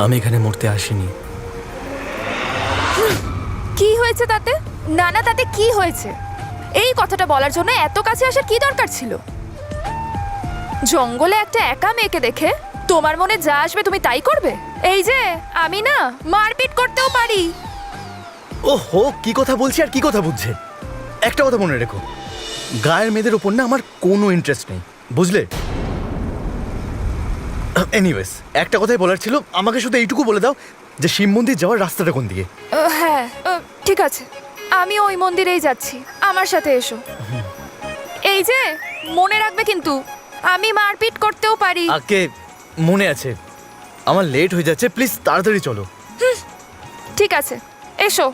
আমি এখানে মরতে আসিনি। কি হয়েছে তাতে? না না, তাতে কি হয়েছে? এই কথাটা বলার জন্য এত কাছে আসার কি দরকার ছিল? জঙ্গলে একটা একা মেয়েকে দেখে তোমার মনে যা আসবে তুমি তাই করবে? এই যে আমি না মারপিট করতেও পারি। ওহো, কি কথা বলছি আর কি কথা বুঝছে। একটা কথা মনে রেখো, গায়ের মেয়েদের ওপর না আমার কোনো ইন্টারেস্ট নেই, বুঝলে? এনিওয়েজ, একটা কথাই বলার ছিল, আমাকে শুধু এইটুকু বলে দাও যে শিব মন্দির যাওয়ার রাস্তাটা কোন দিকে। হ্যাঁ, ঠিক আছে, আমি ওই মন্দিরেই যাচ্ছি, আমার সাথে এসো। এই যে মনে রাখবে কিন্তু, আমি মারপিট করতেও পারি। আগে মনে আছে, আমার লেট হয়ে যাচ্ছে, প্লিজ তাড়াতাড়ি চলো। ঠিক আছে, এসো।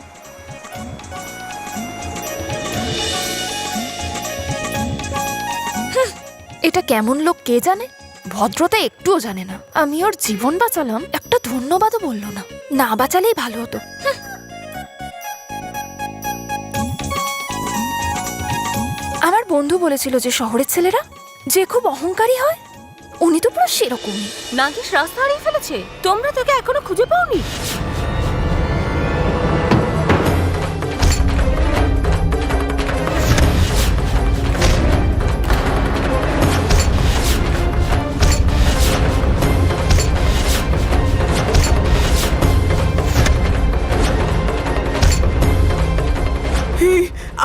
এটা কেমন লোক কে জানে? ভদ্রতা একটুও জানে না। আমি ওর জীবন বাঁচালাম, একটা ধন্যবাদও বললো না। না বাঁচালেই ভালো হতো। আমার বন্ধু বলেছিল যে শহরের ছেলেরা যে খুব অহংকারী হয়, উনি তো পুরো সেরকমই। নাগেশ রাস্তা হারিয়ে ফেলেছে, তোমরা তোকে এখনো খুঁজে পাওনি?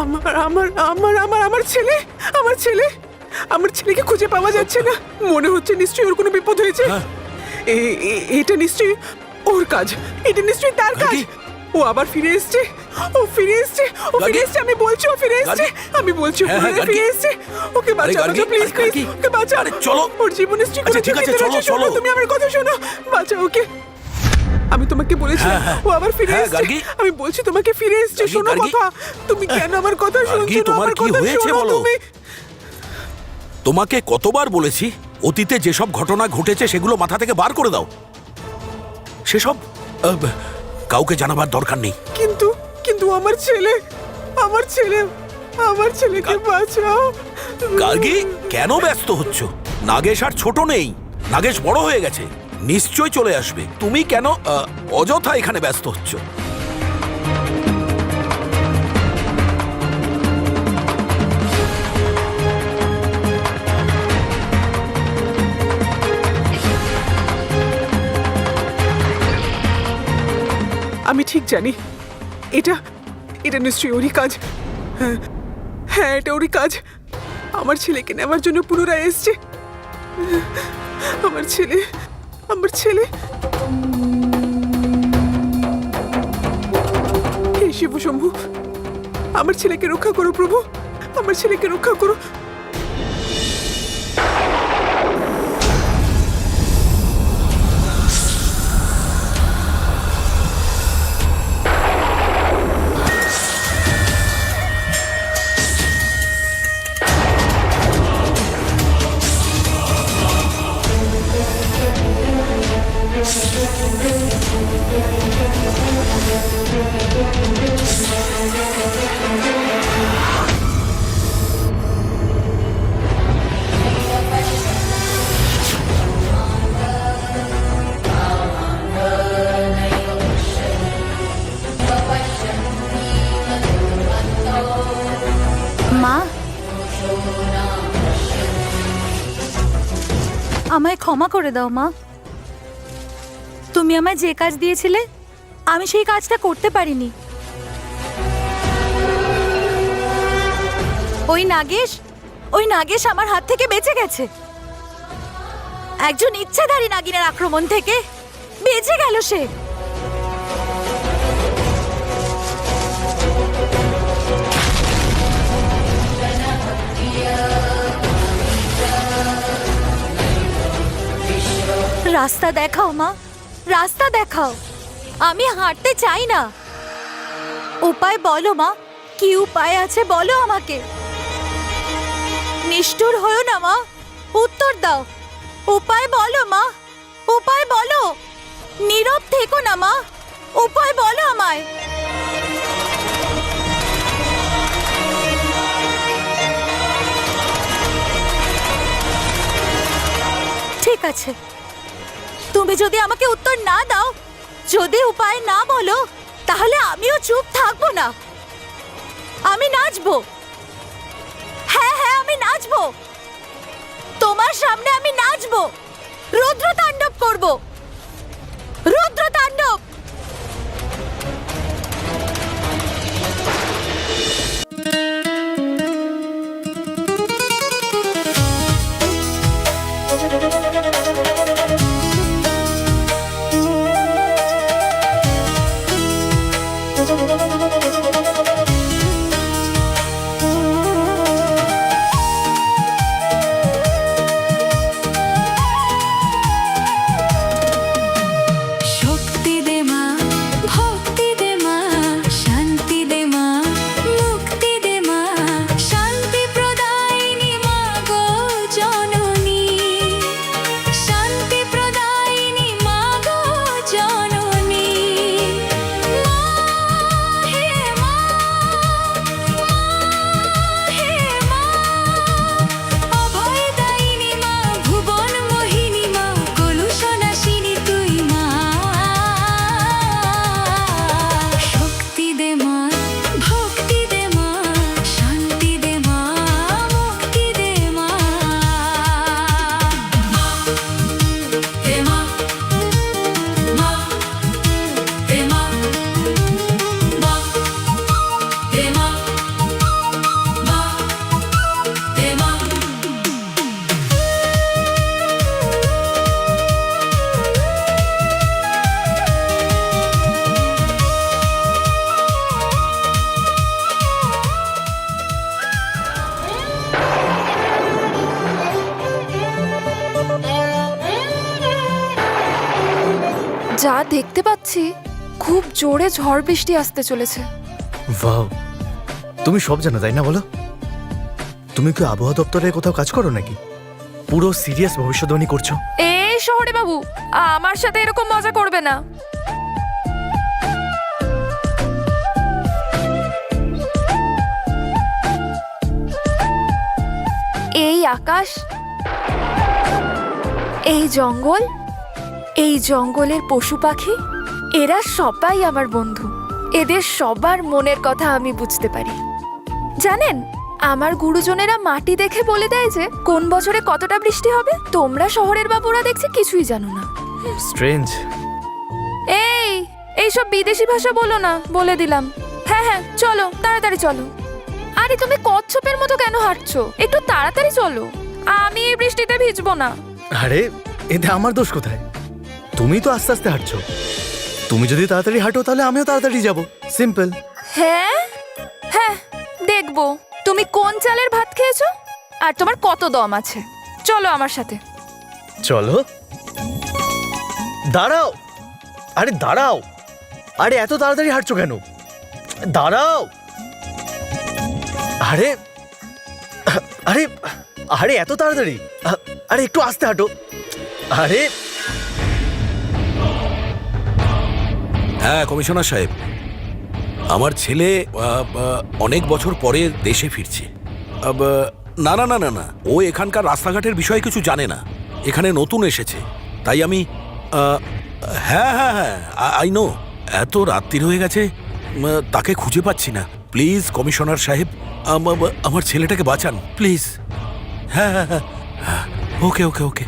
আমার আমার আমার আমার আমার ছেলে আমার ছেলে আমার ছেলেকে খুঁজে পাওয়া যাচ্ছে না। মনে হচ্ছে নিশ্চয়ই ওর কোনো বিপদ হয়েছে। এটা নিশ্চয়ই ওর কাজ, এটা নিশ্চয়ই তার কাজ। ও আবার ফিরে এসছে, ও ফিরে এসছে, ও ফিরে এসছে, আমি বলছি ও ফিরে এসছে, আমি বলছি ও ফিরে এসছে। ওকে বাঁচাও, প্লিজ প্লিজ, ওকে বাঁচাও। চলো, ওর জীবন নিশ্চয়ই কোনো ঠিক আছে, চলো চলো, তুমি আমার কথা শোনো, বাঁচাও ওকে। আমি তোমাকে বলেছি ও আবার ফিরে এসেছে, আমি বলছি তোমাকে ফিরে এসেছে, শোনো কথা। তুমি কেন আমার কথা শুনছো না? তোমার কি হয়েছে বলো? তোমাকে কতবার বলেছি অতীতে যেসব ঘটনা ঘটেছে সেগুলো মাথা থেকে বার করে দাও। সেসব কাউকে জানাবার দরকার নেই। কিন্তু কিন্তু আমার ছেলে, আমার ছেলে, আমার ছেলেকে বাঁচাও। গার্গী, কেন ব্যস্ত হচ্ছ? নাগেশ আর ছোট নেই, নাগেশ বড় হয়ে গেছে, নিশ্চয় চলে আসবে। তুমি কেন অযথা এখানে ব্যস্ত হচ্ছ? আমি ঠিক জানি এটা এটা নিশ্চয়ই ওরই কাজ। হ্যাঁ হ্যাঁ, এটা ওরই কাজ। আমার ছেলেকে নেওয়ার জন্য পুনরায় এসছে। আমার ছেলে, আমার ছেলে। হে শিব শম্ভু, আমার ছেলেকে রক্ষা করো প্রভু, আমার ছেলেকে রক্ষা করো। মা, আমায় ক্ষমা করে দাও মা। তুমি আমায় যে কাজ দিয়েছিলে আমি সেই কাজটা করতে পারিনি। ওই নাগেশ আমার হাত থেকে বেঁচে গেছে। একজন ইচ্ছাধারী নাগিনের আক্রমণ থেকে বেঁচে গেল সে। রাস্তা দেখাও মা, রাস্তা দেখাও। আমি হাঁটতে চাই না। উপায় বলো মা, কি উপায় আছে বলো আমাকে। নিষ্ঠুর হয়ো না মা, উত্তর দাও। উপায় বলো মা, উপায় বলো। নীরব থেকো না মা, উপায় বলো আমায়। ঠিক আছে, তুমি যদি আমাকে উত্তর না দাও যদি উপায় না বলো তাহলে আমিও চুপ থাকবো না। আমি নাচবো। হ্যাঁ হ্যাঁ, আমি নাচবো। তোমার সামনে আমি নাচবো, রুদ্র তাণ্ডব করবো, রুদ্র তাণ্ডব। শক্তি দে মা, ভক্তি দে মা, শান্তি দে মা, মুক্তি দে মা, শান্তি প্রদায়িনী মা গো জননী, শান্তি প্রদায়িনী মা গো জননী। মা হে মা, মা হে মা, অভয়দায়িনী মা, ভুবন মোহিনী মা, কলুষনাশিনী তুই মা। শক্তি দে মা, ভক্তি দে মা, শান্তি দে মা, মুক্তি দে মা। মা হে মা, মা হে মা, মা হে মা, মা হে মা। যা দেখতে পাচ্ছি খুব জোরে ঝড় বৃষ্টি আসতে চলেছে। ওয়াও, তুমি সব জানো তাই না বলো? তুমি কি আবহাওয়া দপ্তরে কোথাও কাজ করো নাকি? পুরো সিরিয়াস ভবিষ্যদ্বাণী করছো। এই শহরে বাবু, আমার সাথে এরকম মজা করবে না। এই আকাশ, এই জঙ্গল, এই জঙ্গলের পশু পাখি, এরা সবাই আমার বন্ধু। এদের সবার মনের কথা আমি বুঝতে পারি। জানেন, আমার গুরুজনেরা মাটি দেখে বলে দেয় যে কোন বছরে কতটা বৃষ্টি হবে। তোমরা শহরের বাবুরা দেখছি কিছুই জানো না। স্ট্রেঞ্জ। এইসব বিদেশি ভাষা বলো না, বলে দিলাম। হ্যাঁ হ্যাঁ, চলো তাড়াতাড়ি চলো। আরে তুমি কচ্ছপের মতো কেন হাঁটছো? একটু তাড়াতাড়ি চলো, আমি এই বৃষ্টিতে ভিজবো না। আরে এতে আমার দোষ কোথায়? তুমি তো আস্তে আস্তে হাঁটছো। তুমি যদি তাড়াতাড়ি হাঁটো তাহলে আমিও তাড়াতাড়ি যাব। সিম্পল। হ্যাঁ হ্যাঁ, দেখবো তুমি কোন চালের ভাত খেয়েছো আর তোমার কত দম আছে। চলো আমার সাথে। চলো। দাঁড়াও, আরে দাঁড়াও, আরে এত তাড়াতাড়ি হাঁটছো কেন? দাঁড়াও। আরে আরে আরে এত তাড়াতাড়ি, আরে একটু আস্তে হাঁটো। আরে হ্যাঁ কমিশনার সাহেব, আমার ছেলে অনেক বছর পরে দেশে ফিরছে। না না না না না, ও এখানকার রাস্তাঘাটের বিষয়ে কিছু জানে না, এখানে নতুন এসেছে। তাই আমি হ্যাঁ হ্যাঁ হ্যাঁ, আই নো। এত রাত্রির হয়ে গেছে, তাকে খুঁজে পাচ্ছি না। প্লিজ কমিশনার সাহেব, আমার ছেলেটাকে বাঁচান প্লিজ। হ্যাঁ হ্যাঁ হ্যাঁ, ওকে ওকে ওকে।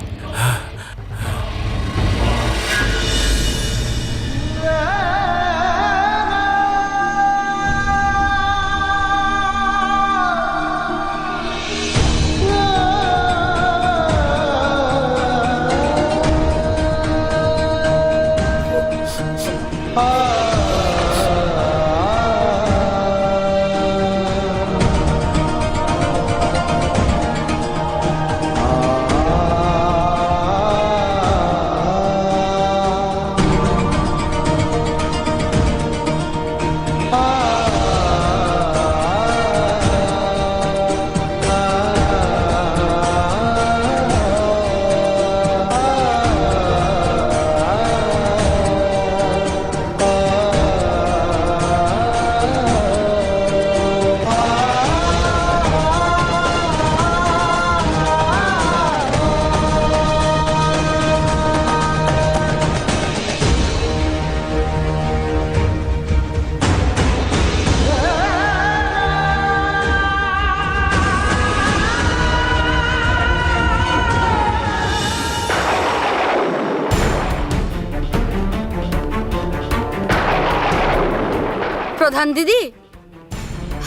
প্রধান দিদি,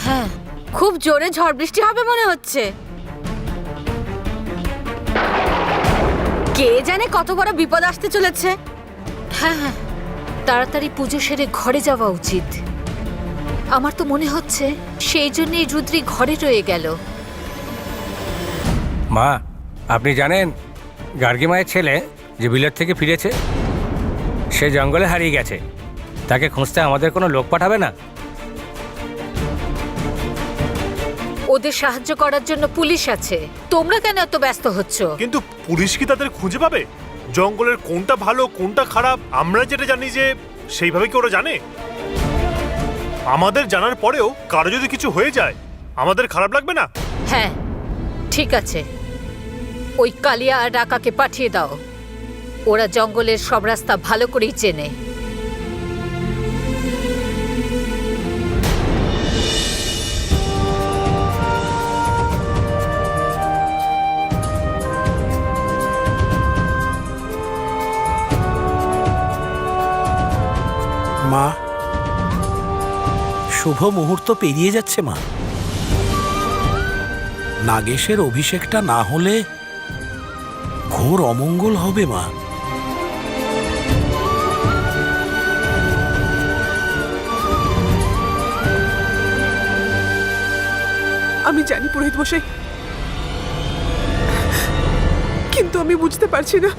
হ্যাঁ খুব জোরে ঝড় বৃষ্টি হবে মনে হচ্ছে। কে জানে কত বড় বিপদ আসতে চলেছে। হ্যাঁ হ্যাঁ, তাড়াতাড়ি পুজো সেরে ঘরে যাওয়া উচিত। আমার তো মনে হচ্ছে সেই জন্যই রুদ্রি ঘরে রয়ে গেল। মা, আপনি জানেন গার্গী মায়ের ছেলে যে বিলেত থেকে ফিরেছে সে জঙ্গলে হারিয়ে গেছে। তাকে খুঁজতে আমাদের কোনো লোক পাঠাবে না? ওদের সাহায্য করার জন্য পুলিশ আছে, তোমরা কেন এত ব্যস্ত হচ্ছ? কিন্তু পুলিশ কি তাদের খুঁজে পাবে? জঙ্গলের কোনটা ভালো কোনটা খারাপ আমরা যেটা জানি যে সেইভাবে কি ওরা জানে? আমাদের জানার পরেও কারো যদি কিছু হয়ে যায় আমাদের খারাপ লাগবে না? হ্যাঁ ঠিক আছে, ওই কালিয়া আর রাকাকে পাঠিয়ে দাও। ওরা জঙ্গলের সব রাস্তা ভালো করেই চেনে। মা, শুভ মুহূর্ত পেরিয়ে যাচ্ছে মা। নাগেশের অভিষেকটা না হলে ঘোর অমঙ্গল হবে মা। আমি জানি পুরোহিত মশাই, কিন্তু আমি বুঝতে পারছি না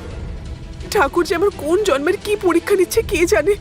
ঠাকুর যে আমার কোন জন্মের কি পরীক্ষা নিচ্ছে কে জানে।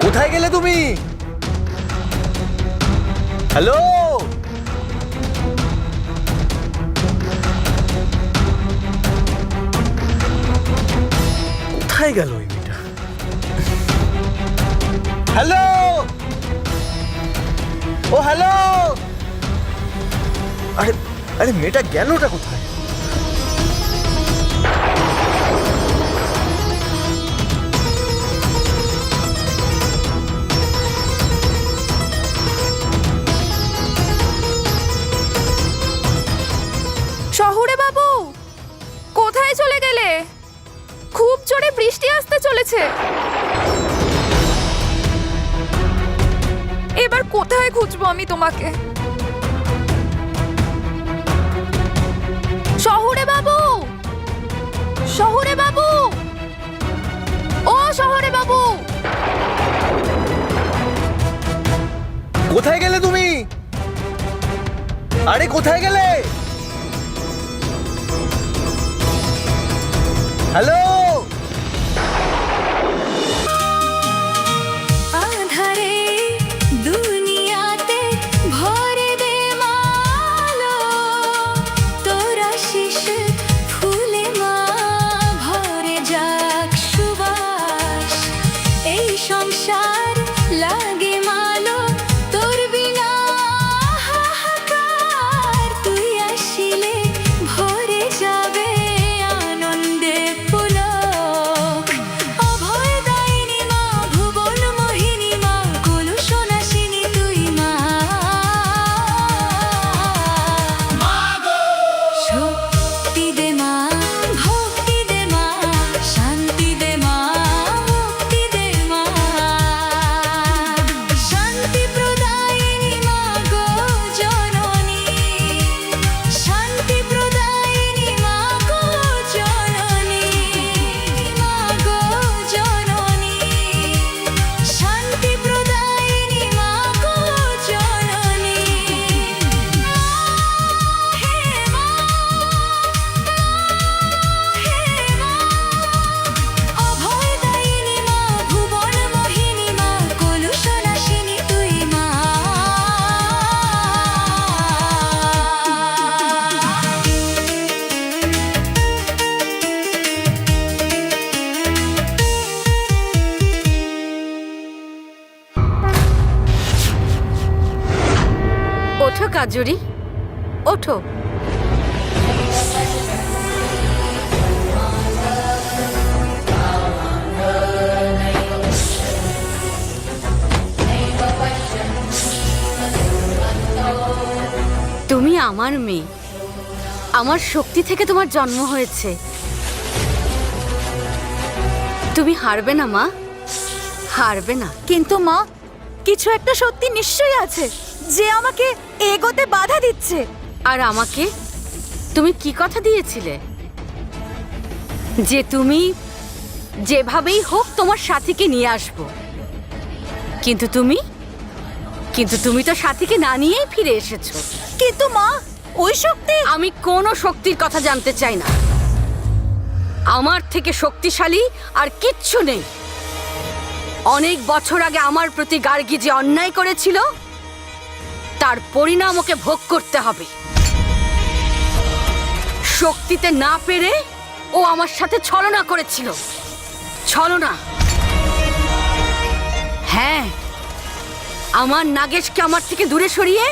কোথায় গেলে তুমি? হ্যালো, কোথায় গেল ওই মেয়েটা? হ্যালো, ও হ্যালো, আরে আরে মেয়েটা গেলটা কোথায়? শহুরে বাবু, কোথায় চলে গেলে? খুব জোরে বৃষ্টি আসতে চলেছে। এবার কোথায় খুঁজবো আমি তোমাকে? শহুরে বাবু, শহুরে বাবু, আরে কোথায় গেলে? হ্যালো, আধারে দুনিয়াতে ভরে দে মালো তোরা শিশ ফুলে মা ভরে যাক সুবাস এই সংসার লাগে মালো তোর বিনা হাহাকার তুই আসিলে ভরে যাবে আনন্দে পুলক অভয় দায়িনী মা ভুবন মোহিনী মা কলুষ নাশিনী তুই মা শক্তি দে মা ভক্তি দে মা শান্তি দে মা মুক্তি দে মা শান্তি প্রদায়িনী মা গো জননী শান্তি প্রদায়িনী মা গো জননী মা গো জননী শান্তি প্রদায়িনী মা গো জননী হে মা অভয় দায়িনী মা ভুবন মোহিনী মা কলুষ নাশিনী তুই মা ওঠো কাজরি, ওঠো। তুমি আমার মেয়ে, আমার শক্তি থেকে তোমার জন্ম হয়েছে। তুমি হারবে না মা, হারবে না। কিন্তু মা, কিছু একটা সত্যি নিশ্চয়ই আছে যে আমাকে এগোতে বাধা দিচ্ছে। আর আমাকে তুমি কি কথা দিয়েছিলে? যে তুমি যেভাবেই হোক তোমার সাথীকে নিয়ে আসবো। কিন্তু তুমি তো সাথীকে না নিয়েই ফিরে এসেছো। কিন্তু মা, ওই শক্তি, আমি কোনো শক্তির কথা জানতে চাই না। আমার থেকে শক্তিশালী আর কিচ্ছু নেই। অনেক বছর আগে আমার প্রতি গার্গী যে অন্যায় করেছিল তার পরিণাম ওকে ভোগ করতে হবে। শক্তিতে না পেরে ও আমার সাথে ছলনা করেছিল। ছলনা, হ্যাঁ, আমার নাগেশকে আমার থেকে দূরে সরিয়ে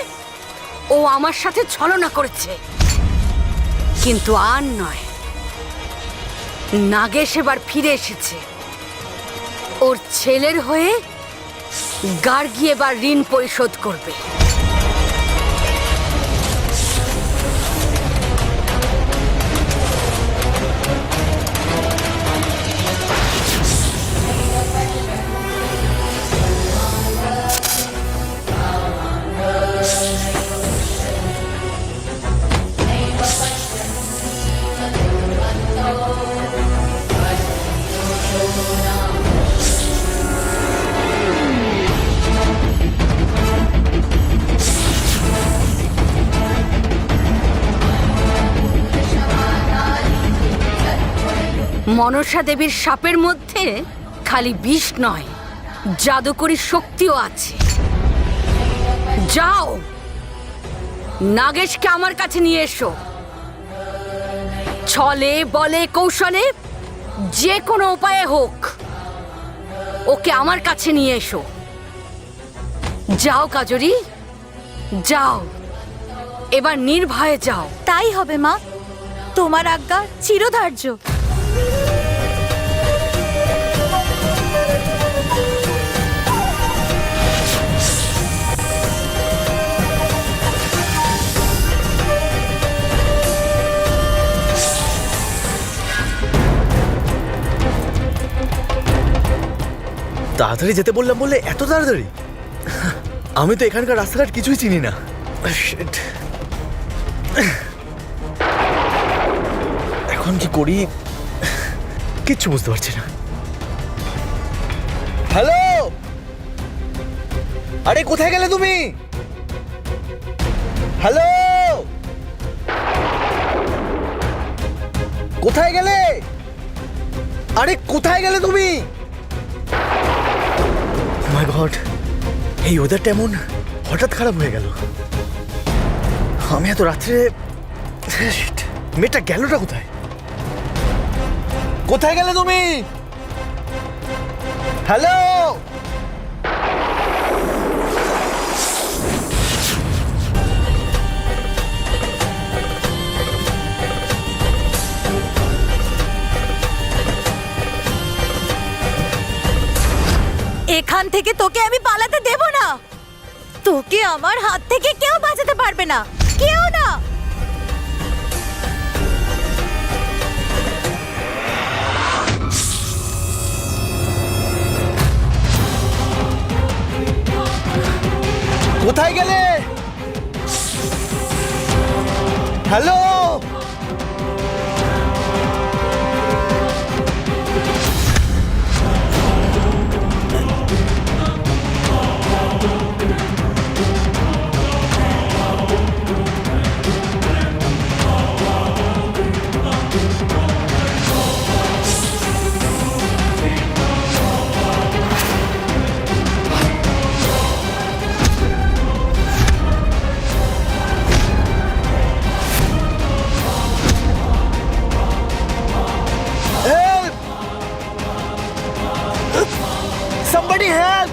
ও আমার সাথে ছলনা করেছে। কিন্তু আর নয়, নাগেশ এবার ফিরে এসেছে। ওর ছেলের হয়ে গার্গী এবার ঋণ পরিশোধ করবে। মনসা দেবীর সাপের মধ্যে খালি বিষ নয়, জাদুকরী শক্তিও আছে। যাও, নাগেশকে আমার কাছে নিয়ে এসো। ছলে বলে কৌশলে যে কোনো উপায়ে হোক ওকে আমার কাছে নিয়ে এসো। যাও কাজরি, যাও, এবার নির্ভয়ে যাও। তাই হবে মা, তোমার আজ্ঞা চিরধার্য। তাড়াতাড়ি যেতে বললাম বলে এত তাড়াতাড়ি? আমি তো এখানকার রাস্তাঘাট কিছুই চিনি না। Shit. এখন কি করি কিচ্ছু বুঝতে পারছি না। হ্যালো, আরে কোথায় গেলে তুমি? হ্যালো, কোথায় গেলে? আরে কোথায় গেলে তুমি? মাই গড, এই ওয়েদারটা এমন হঠাৎ খারাপ হয়ে গেল। আমি এত রাত্রে, Shit, মেয়েটা গেলটা কোথায়? কোথায় গেলে তুমি? হ্যালো? এখান থেকে তোকে আমি পালাতে দেব না। তোকে আমার হাত থেকে কেউ বাঁচাতে পারবে না, কেউ না। কোথায় গেলে? Hello? Help! Somebody help!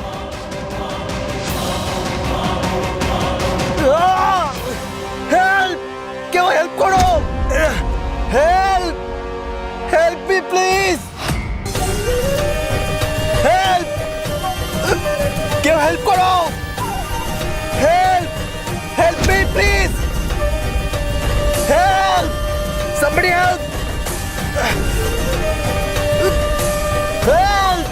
Help! কেউ হেল্প করো! Help! Help me please! Help! কেউ হেল্প করো! Help! Help me please! Help! Somebody help! Help!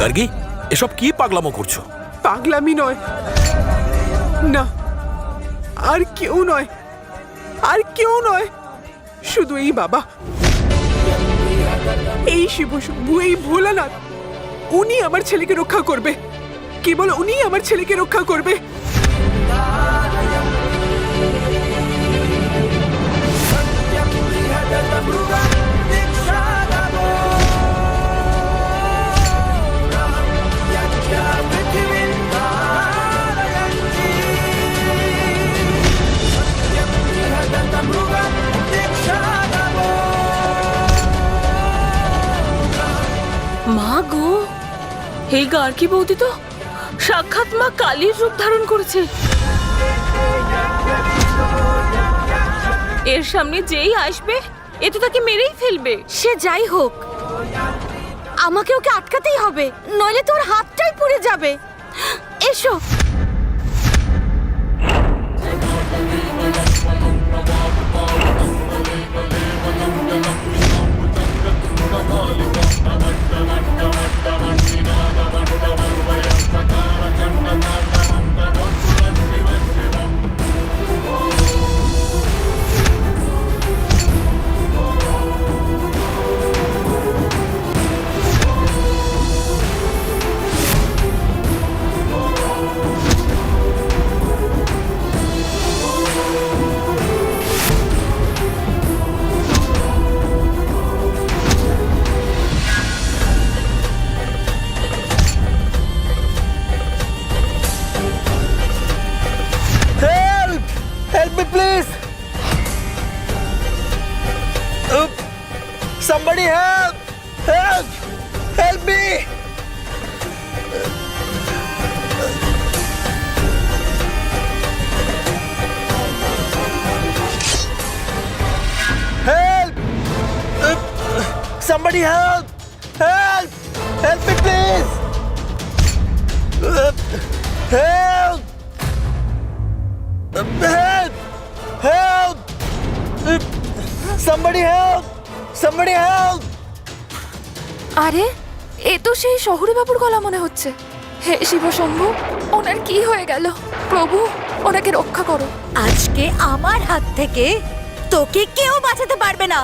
Gargi, এসব কি পাগলামো করছো? পাগলামি নয়, না, আর কেউ নয়, আর কেউ নয়, শুধু এই বাবা, এই শিব শম্ভু, এই ভোলানাথ, উনি আমার ছেলেকে রক্ষা করবে। কেবল উনি আমার ছেলেকে রক্ষা করবে। মা গো, এই গার্গী বৌদি তো সাক্ষাৎ মা কালীর রূপ ধারণ করেছে। এর সামনে যেই আসবে এ তো তাকে মেরেই ফেলবে। সে যাই হোক, আমাকে ওকে আটকাতেই হবে, নইলে তোর হাতটাই পুড়ে যাবে। এসো। Somebody help! Help! Help me! Help! Somebody help! Help! Help me please! Help! Help! Help! Somebody help! Somebody help! আরে এ তো সেই শহুরে বাবুর গলা মনে হচ্ছে। হে শিব শম্ভু, ওনার কি হয়ে গেল? প্রভু, ওনাকে রক্ষা করো। আজকে আমার হাত থেকে তোকে কেউ বাঁচাতে পারবে না।